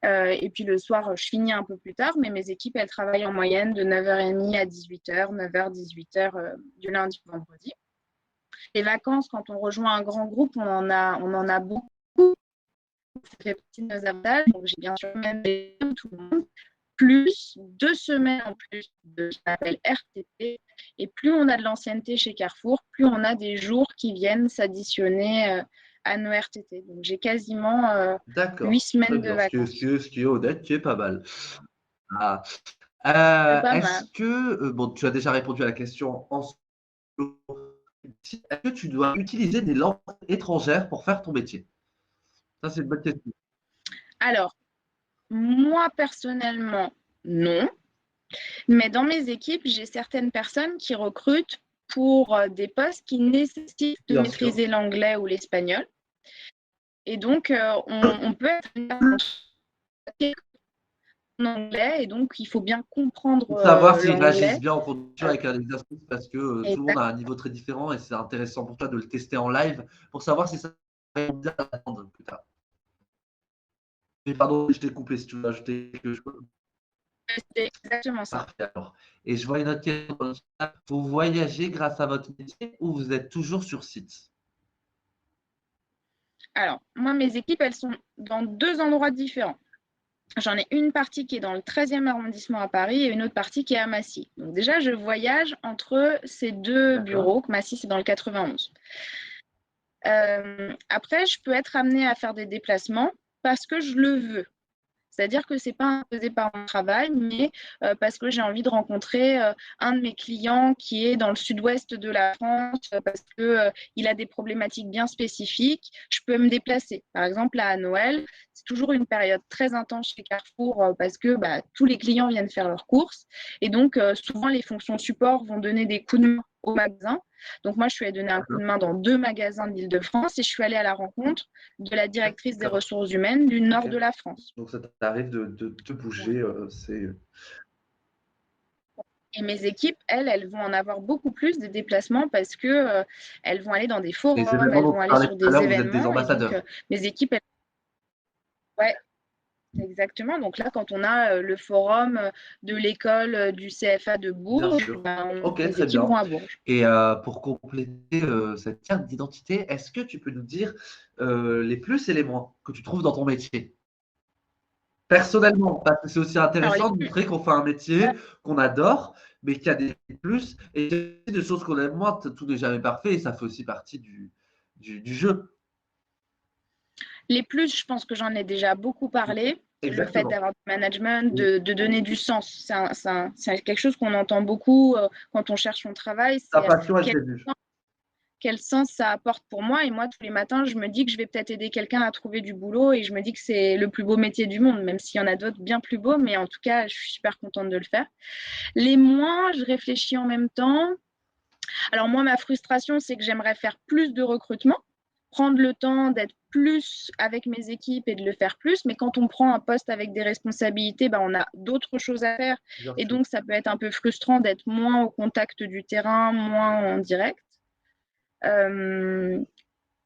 Et puis le soir, je finis un peu plus tard. Mais mes équipes, elles travaillent en moyenne de 9h30 à 18h, 9h, 18h du lundi au vendredi. Les vacances, quand on rejoint un grand groupe, on en a beaucoup. Ça fait partie de nos avantages. Donc, j'ai bien sûr même tout le monde, plus 2 semaines en plus de ce qu'on appelle RTT. Et plus on a de l'ancienneté chez Carrefour, plus on a des jours qui viennent s'additionner à nos RTT. Donc, j'ai quasiment 8 D'accord, très semaines de bien. vacances. Ce qui est honnête, qui est pas mal. Ah. C'est pas Est-ce mal. que, bon, tu as déjà répondu à la question en solo. Est-ce que tu dois utiliser des langues étrangères pour faire ton métier? Ça, c'est une bonne question. Alors, moi, personnellement, non. Mais dans mes équipes, j'ai certaines personnes qui recrutent pour des postes qui nécessitent de Bien sûr. maîtriser l'anglais ou l'espagnol. Et donc, on peut être en anglais et donc il faut bien comprendre Pour savoir s'ils réagissent l'anglais. bien en condition Euh, avec un exercice parce que tout le monde exact. a un niveau très différent et c'est intéressant pour toi de le tester en live pour savoir si ça va bien attendre plus tard. Mais pardon, je t'ai coupé si tu veux ajouter quelque chose. C'est exactement ça. Parfait alors. Et je vois une autre question dans le chat. Vous voyagez grâce à votre métier ou vous êtes toujours sur site? Alors, moi, mes équipes, elles sont dans 2 endroits différents. J'en ai une partie qui est dans le 13e arrondissement à Paris et une autre partie qui est à Massy. Donc déjà, je voyage entre ces 2 D'accord. bureaux. Massy, c'est dans le 91. Après, je peux être amenée à faire des déplacements parce que je le veux. C'est-à-dire que ce n'est pas imposé par mon travail, mais parce que j'ai envie de rencontrer un de mes clients qui est dans le sud-ouest de la France, parce qu'il a des problématiques bien spécifiques, je peux me déplacer. Par exemple, là, à Noël, c'est toujours une période très intense chez Carrefour parce que tous les clients viennent faire leurs courses. Et donc, souvent, les fonctions support vont donner des coups de main au magasin. Donc moi, je suis allée donner un coup de main dans 2 magasins d'Île-de-France et je suis allée à la rencontre de la directrice des D'accord. ressources humaines du nord Ok. de la France. Donc ça t'arrive de bouger, c'est Et mes équipes, elles vont en avoir beaucoup plus de déplacements parce que elles vont aller dans des les forums, événements elles dont vont tu aller parlais sur tout à des l'heure, vous êtes des événements. Et donc, ambassadeurs. mes équipes, ouais, exactement. Donc là, quand on a le forum de l'école du CFA de Bien Bourges, sûr. ben, Ok, mes très équipes vont bien. à Bourges. Et pour compléter cette carte d'identité, est-ce que tu peux nous dire les plus et les moins que tu trouves dans ton métier? Personnellement, parce que c'est aussi Alors, intéressant de montrer qu'on fait un métier qu'on adore, mais qu'il y a des plus et des choses qu'on aime moins. Tout n'est jamais parfait et ça fait aussi partie du jeu. les plus, je pense que j'en ai déjà beaucoup parlé. Le fait Exactement. d'avoir du management, Oui, de donner du sens. C'est quelque chose qu'on entend beaucoup quand on cherche son travail. ta C'est passion, elle quel s'est vue. quel sens ça apporte pour moi. Et moi, tous les matins, je me dis que je vais peut-être aider quelqu'un à trouver du boulot et je me dis que c'est le plus beau métier du monde, même s'il y en a d'autres bien plus beaux, mais en tout cas, je suis super contente de le faire. Les moins, je réfléchis en même temps. Alors moi, ma frustration, c'est que j'aimerais faire plus de recrutement, prendre le temps d'être plus avec mes équipes et de le faire plus. Mais quand on prend un poste avec des responsabilités, ben, on a d'autres choses à faire. Bien Et sûr. donc, ça peut être un peu frustrant d'être moins au contact du terrain, moins en direct. Euh,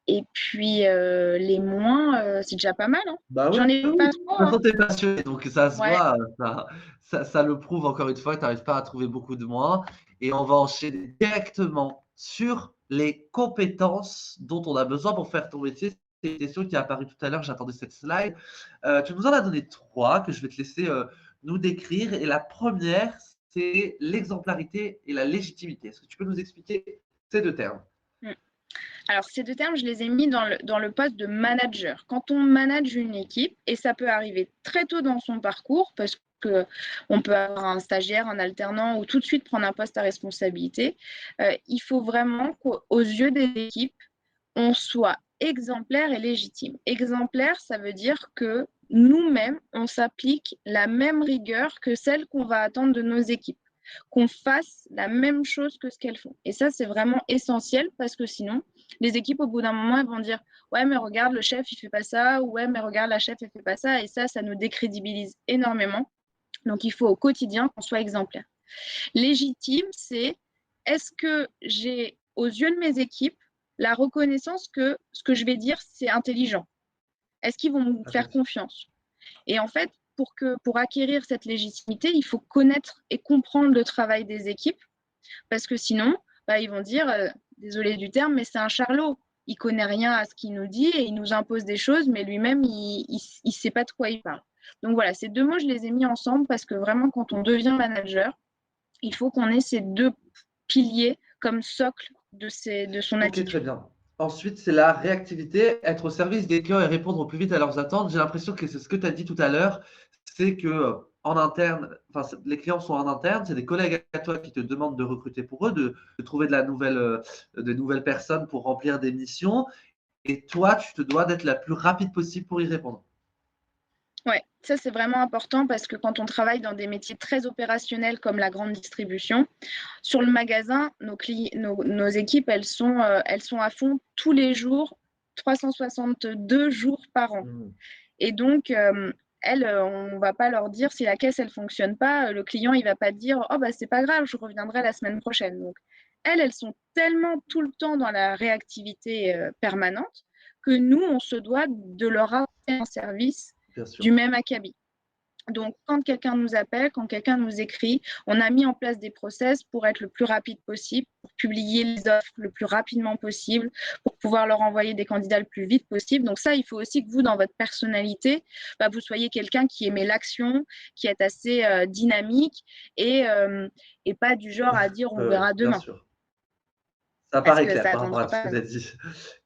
et puis, les moins, c'est déjà pas mal. Hein. Bah oui, J'en ai oui. pas De trop. toute Hein. façon, t'es passionné, donc ça se Ouais. voit, ça le prouve encore une fois que tu n'arrives pas à trouver beaucoup de moins. Et on va enchaîner directement sur les compétences dont on a besoin pour faire ton métier. C'est une question qui est apparue tout à l'heure, j'attendais cette slide. Tu nous en as donné trois que je vais te laisser nous décrire. Et la première, c'est l'exemplarité et la légitimité. Est-ce que tu peux nous expliquer ces deux termes? Mm. Alors, ces deux termes, je les ai mis dans le poste de manager. Quand on manage une équipe, et ça peut arriver très tôt dans son parcours, parce qu'on peut avoir un stagiaire, un alternant, ou tout de suite prendre un poste à responsabilité, il faut vraiment qu'aux yeux des équipes, on soit exemplaire et légitime. Exemplaire, ça veut dire que nous-mêmes, on s'applique la même rigueur que celle qu'on va attendre de nos équipes, qu'on fasse la même chose que ce qu'elles font. Et ça, c'est vraiment essentiel parce que sinon, les équipes, au bout d'un moment, elles vont dire ouais, mais regarde, le chef, il fait pas ça, ou ouais, mais regarde, la chef, elle fait pas ça. Et ça nous décrédibilise énormément. Donc, il faut au quotidien qu'on soit exemplaire. Légitime, c'est est-ce que j'ai, aux yeux de mes équipes, la reconnaissance que ce que je vais dire, c'est intelligent? Est-ce qu'ils vont me faire confiance? Et en fait, pour acquérir cette légitimité, il faut connaître et comprendre le travail des équipes, parce que sinon, bah, ils vont dire, désolé du terme, mais c'est un charlot. Il connaît rien à ce qu'il nous dit et il nous impose des choses, mais lui-même, il ne sait pas de quoi il parle. Donc voilà, ces deux mots, je les ai mis ensemble parce que vraiment, quand on devient manager, il faut qu'on ait ces deux piliers comme socle de son Ok, très attitude. bien. Ensuite, c'est la réactivité, être au service des clients et répondre au plus vite à leurs attentes. J'ai l'impression que c'est ce que tu as dit tout à l'heure, c'est que en interne, enfin, les clients sont en interne, c'est des collègues à toi qui te demandent de recruter pour eux, de trouver de nouvelles personnes pour remplir des missions, et toi, tu te dois d'être la plus rapide possible pour y répondre. Ouais, ça c'est vraiment important parce que quand on travaille dans des métiers très opérationnels comme la grande distribution, sur le magasin, nos équipes, elles sont à fond tous les jours, 362 jours par an. Mhm. Et donc, elles, on ne va pas leur dire si la caisse, elle ne fonctionne pas, le client, il ne va pas dire, oh, bah, c'est pas grave, je reviendrai la semaine prochaine. Donc, elles sont tellement tout le temps dans la réactivité permanente que nous, on se doit de leur apporter un service Bien sûr. du même acabit. Donc, quand quelqu'un nous appelle, quand quelqu'un nous écrit, on a mis en place des process pour être le plus rapide possible, pour publier les offres le plus rapidement possible, pour pouvoir leur envoyer des candidats le plus vite possible. Donc ça, il faut aussi que vous, dans votre personnalité, bah, vous soyez quelqu'un qui aimait l'action, qui est assez dynamique et pas du genre à dire on verra Bien demain, sûr. Ça parce paraît que clair ça par rapport attendra à tout ce pas. que tu as dit.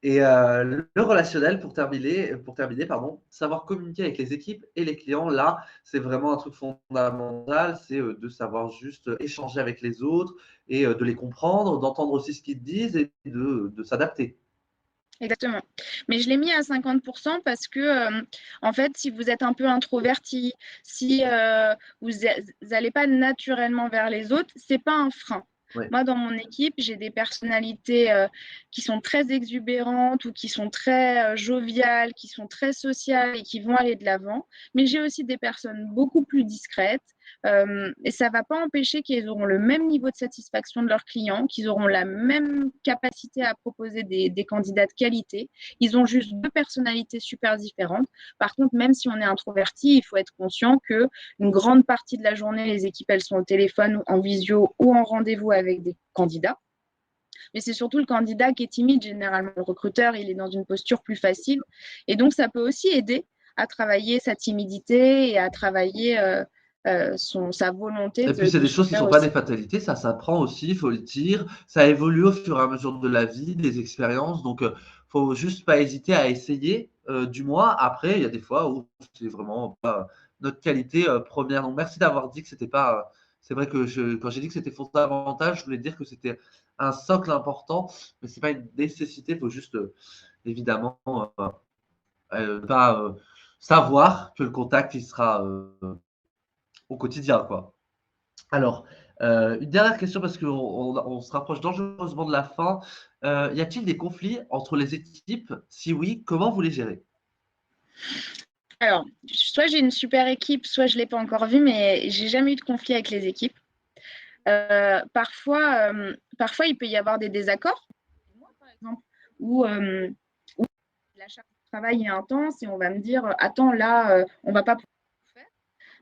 Et le relationnel, pour terminer, pardon, savoir communiquer avec les équipes et les clients, là, c'est vraiment un truc fondamental, c'est de savoir juste échanger avec les autres et de les comprendre, d'entendre aussi ce qu'ils te disent et de s'adapter. Exactement. Mais je l'ai mis à 50% parce que, en fait, si vous êtes un peu introverti, si vous n'allez pas naturellement vers les autres, c'est pas un frein. Oui. Moi, dans mon équipe, j'ai des personnalités qui sont très exubérantes ou qui sont très joviales, qui sont très sociales et qui vont aller de l'avant. Mais j'ai aussi des personnes beaucoup plus discrètes. Et ça ne va pas empêcher qu'ils auront le même niveau de satisfaction de leurs clients, qu'ils auront la même capacité à proposer des candidats de qualité. Ils ont juste deux personnalités super différentes. Par contre, même si on est introverti, il faut être conscient que une grande partie de la journée, les équipes, elles sont au téléphone, en visio ou en rendez-vous avec des candidats. Mais c'est surtout le candidat qui est timide, généralement. Le recruteur, il est dans une posture plus facile. Et donc, ça peut aussi aider à travailler sa timidité et à travailler sa volonté Et puis, c'est de des se choses qui ne faire sont pas aussi. des fatalités, ça s'apprend aussi, il faut le dire. Ça évolue au fur et à mesure de la vie, des expériences. Donc, faut juste pas hésiter à essayer, du moins. Après, il y a des fois où c'est vraiment pas notre qualité première. Donc, merci d'avoir dit que c'était pas. C'est vrai que quand j'ai dit que c'était fondamental, je voulais dire que c'était un socle important, mais c'est pas une nécessité. Il faut juste, évidemment, pas savoir que le contact, il sera au quotidien, quoi. Alors, une dernière question parce qu'on se rapproche dangereusement de la fin. Y a-t-il des conflits entre les équipes? Si oui, comment vous les gérez? Alors, soit j'ai une super équipe, soit je ne l'ai pas encore vue, mais j'ai jamais eu de conflit avec les équipes. Parfois, il peut y avoir des désaccords. Moi, par exemple, où la charge de travail est intense et on va me dire, attends, là, on ne va pas pouvoir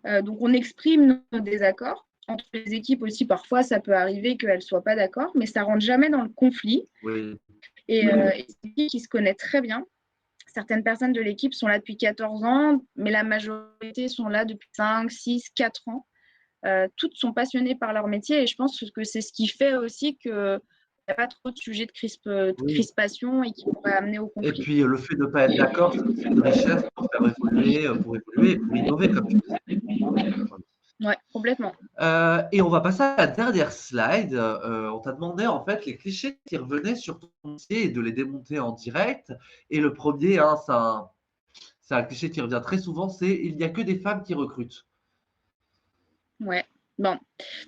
faire. Donc, on exprime nos désaccords. Entre les équipes aussi, parfois, ça peut arriver qu'elles ne soient pas d'accord, mais ça ne rentre jamais dans le conflit. Oui, Et c'est une équipe qui se connaît très bien. Certaines personnes de l'équipe sont là depuis 14 ans, mais la majorité sont là depuis 5, 6, 4 ans. Toutes sont passionnées par leur métier et je pense que c'est ce qui fait aussi qu'il n'y a pas trop de sujets de oui. crispation et qui pourraient amener au Et conflit. puis, le fait de ne pas être d'accord, c'est aussi une richesse pour évoluer et pour innover, comme tu disais. Ouais, complètement. Et on va passer à la dernière slide. On t'a demandé en fait les clichés qui revenaient sur ton métier et de les démonter en direct. Et le premier, hein, c'est un cliché qui revient très souvent, c'est il n'y a que des femmes qui recrutent. Ouais. Bon.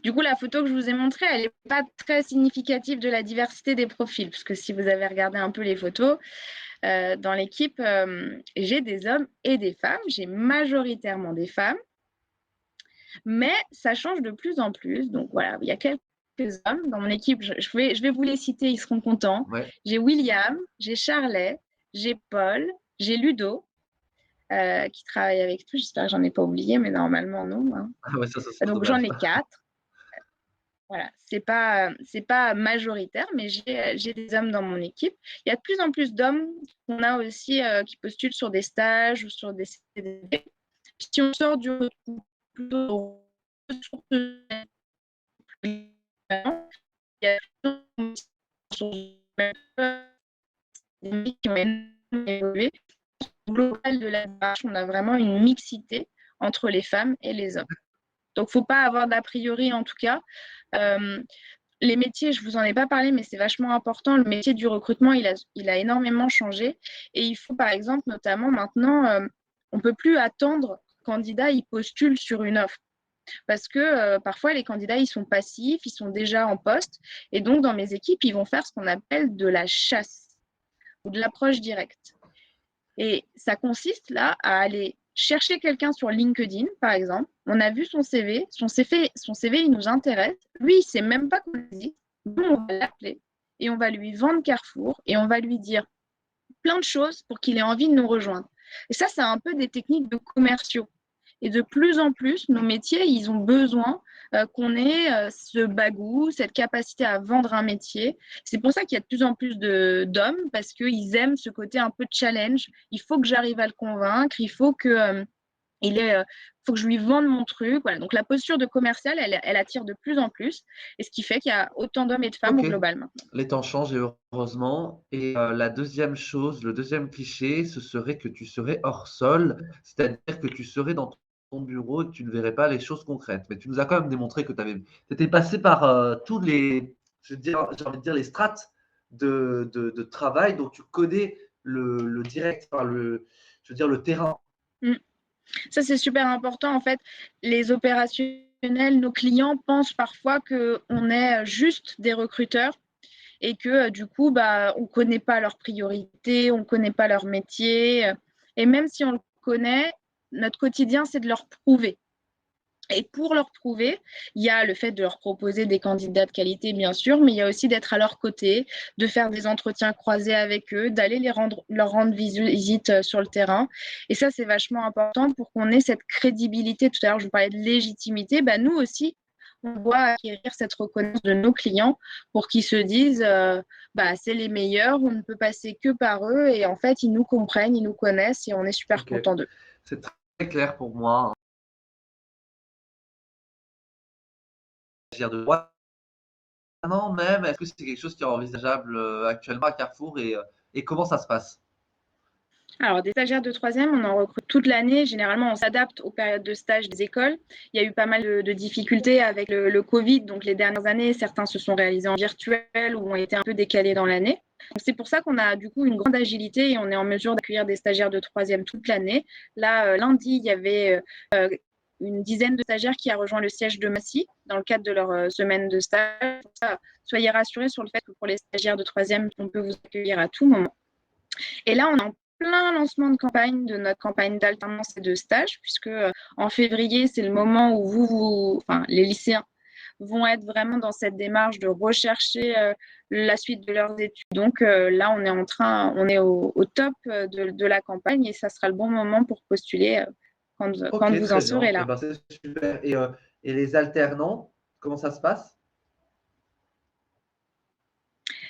Du coup, la photo que je vous ai montrée, elle n'est pas très significative de la diversité des profils, parce que si vous avez regardé un peu les photos, dans l'équipe, j'ai des hommes et des femmes. J'ai majoritairement des femmes. Mais ça change de plus en plus. Donc voilà, il y a quelques hommes dans mon équipe. Je vais vous les citer, ils seront contents. Ouais. J'ai William, j'ai Charlet, j'ai Paul, j'ai Ludo, qui travaille avec nous. J'espère que j'en ai pas oublié, mais normalement non, hein. Ah ouais, ça serait Donc j'en dommage. ai 4. Voilà, c'est pas majoritaire, mais j'ai des hommes dans mon équipe. Il y a de plus en plus d'hommes qu'on a aussi qui postulent sur des stages ou sur des CDD. Si on sort du plutôt il y a qui ont énormément évolué. Au global de la démarche, on a vraiment une mixité entre les femmes et les hommes. Donc, il ne faut pas avoir d'a priori en tout cas. Euh, les métiers, je ne vous en ai pas parlé, mais c'est vachement important. Le métier du recrutement, il a énormément changé. Et il faut, par exemple, notamment maintenant, on ne peut plus attendre qu'un candidat il postule sur une offre. Parce que parfois, les candidats, ils sont passifs, ils sont déjà en poste. Et donc, dans mes équipes, ils vont faire ce qu'on appelle de la chasse ou de l'approche directe. Et ça consiste là à aller chercher quelqu'un sur LinkedIn, par exemple. On a vu son CV, il nous intéresse. Lui, il ne sait même pas qu'on existe. Nous, on va l'appeler et on va lui vendre Carrefour et on va lui dire plein de choses pour qu'il ait envie de nous rejoindre. Et ça, c'est un peu des techniques de commerciaux. Et de plus en plus, nos métiers, ils ont besoin qu'on ait ce bagou, cette capacité à vendre un métier. C'est pour ça qu'il y a de plus en plus d'hommes, parce qu'ils aiment ce côté un peu challenge. Il faut que j'arrive à le convaincre, il faut que, faut que je lui vende mon truc. Voilà. Donc la posture de commercial, elle attire de plus en plus. Et ce qui fait qu'il y a autant d'hommes et de femmes au Ok, global maintenant. les temps changent et heureusement. Et la deuxième chose, le deuxième cliché, ce serait que tu serais hors sol, c'est-à-dire que tu serais dans ton bureau et que tu ne verrais pas les choses concrètes. Mais tu nous as quand même démontré que tu étais passé par tous les, j'ai envie de dire, les strates de travail, donc tu connais le direct, enfin, je veux dire, le terrain. Mm. Ça, c'est super important. En fait, les opérationnels, professionnels, nos clients pensent parfois qu'on est juste des recruteurs et que du coup, on ne connaît pas leurs priorités, on ne connaît pas leur métier. Et même si on le connaît, notre quotidien, c'est de leur prouver. Et pour leur prouver, il y a le fait de leur proposer des candidats de qualité, bien sûr, mais il y a aussi d'être à leur côté, de faire des entretiens croisés avec eux, d'aller leur rendre visite sur le terrain. Et ça, c'est vachement important pour qu'on ait cette crédibilité. Tout à l'heure, je vous parlais de légitimité. Nous aussi, on doit acquérir cette reconnaissance de nos clients pour qu'ils se disent c'est les meilleurs, on ne peut passer que par eux. Et en fait, ils nous comprennent, ils nous connaissent et on est super Ok, content d'eux. c'est très clair pour moi. De un an même, est-ce que c'est quelque chose qui est envisageable actuellement à Carrefour et comment ça se passe? Alors, des stagiaires de troisième, on en recrute toute l'année. Généralement, on s'adapte aux périodes de stage des écoles. Il y a eu pas mal de difficultés avec le Covid. Donc, les dernières années, certains se sont réalisés en virtuel ou ont été un peu décalés dans l'année. C'est pour ça qu'on a du coup une grande agilité et on est en mesure d'accueillir des stagiaires de troisième toute l'année. Là, lundi, il y avait une dizaine de stagiaires qui a rejoint le siège de Massy dans le cadre de leur semaine de stage. Soyez rassurés sur le fait que pour les stagiaires de troisième, on peut vous accueillir à tout moment. Et là, on est en plein lancement de campagne, de notre campagne d'alternance et de stage, puisque en février, c'est le moment où les lycéens vont être vraiment dans cette démarche de rechercher la suite de leurs études. Donc là, on est au top de la campagne et ça sera le bon moment pour postuler quand Ok, vous en très bien. serez là. C'est super. Et les alternants, comment ça se passe?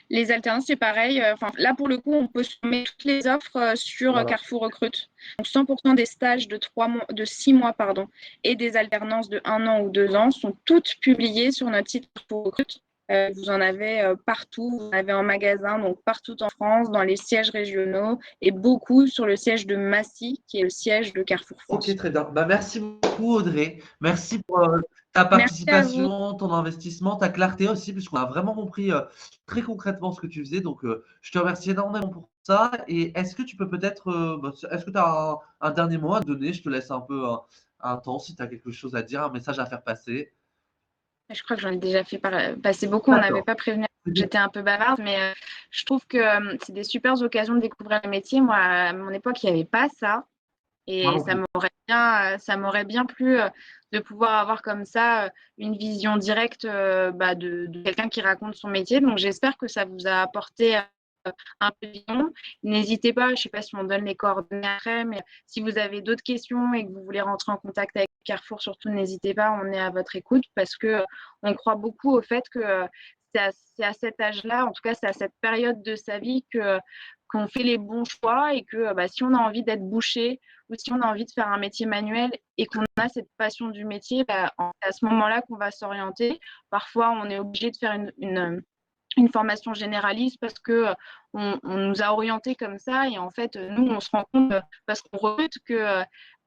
Les alternances, c'est pareil. Là, pour le coup, on peut mettre toutes les offres sur Voilà. Carrefour Recrute. Donc, 100% des stages de 6 mois et des alternances de 1 an ou 2 ans sont toutes publiées sur notre site Carrefour Recrute. Vous en avez partout, vous en avez en magasin, donc partout en France, dans les sièges régionaux et beaucoup sur le siège de Massy, qui est le siège de Carrefour Ok, France. très bien. Merci beaucoup, Audrey. Merci pour ta Merci à vous. participation, ton investissement, ta clarté aussi, puisqu'on a vraiment compris très concrètement ce que tu faisais. Donc, je te remercie énormément pour ça. Et est-ce que tu peux peut-être, est-ce que tu as un dernier mot à donner? Je te laisse un peu un temps si tu as quelque chose à dire, un message à faire passer. Je crois que j'en ai déjà fait passer beaucoup. On n'avait D'accord. pas prévenu. J'étais un peu bavarde, mais je trouve que c'est des super occasions de découvrir le métier. Moi, à mon époque, il n'y avait pas ça. Moi Et non plus. ça m'aurait bien plu de pouvoir avoir comme ça une vision directe de quelqu'un qui raconte son métier. Donc, j'espère que ça vous a apporté un peu de vision. N'hésitez pas, je ne sais pas si on donne les coordonnées après, mais si vous avez d'autres questions et que vous voulez rentrer en contact avec Carrefour, surtout n'hésitez pas, on est à votre écoute parce que on croit beaucoup au fait que c'est à cet âge-là, en tout cas c'est à cette période de sa vie qu'on fait les bons choix et que si on a envie d'être boucher ou si on a envie de faire un métier manuel et qu'on a cette passion du métier, à ce moment-là qu'on va s'orienter. Parfois, on est obligé de faire une formation généraliste parce que on nous a orientés comme ça et en fait nous on se rend compte parce qu'on recrute que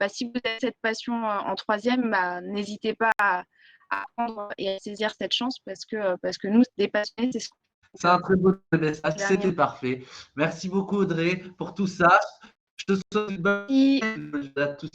si vous avez cette passion en troisième, n'hésitez pas à prendre et à saisir cette chance parce que nous des passionnés c'est ce C'est un très beau message. dernier C'était parfait. Merci beaucoup, Audrey, pour tout ça. Je te souhaite une bonne mot. journée à tous.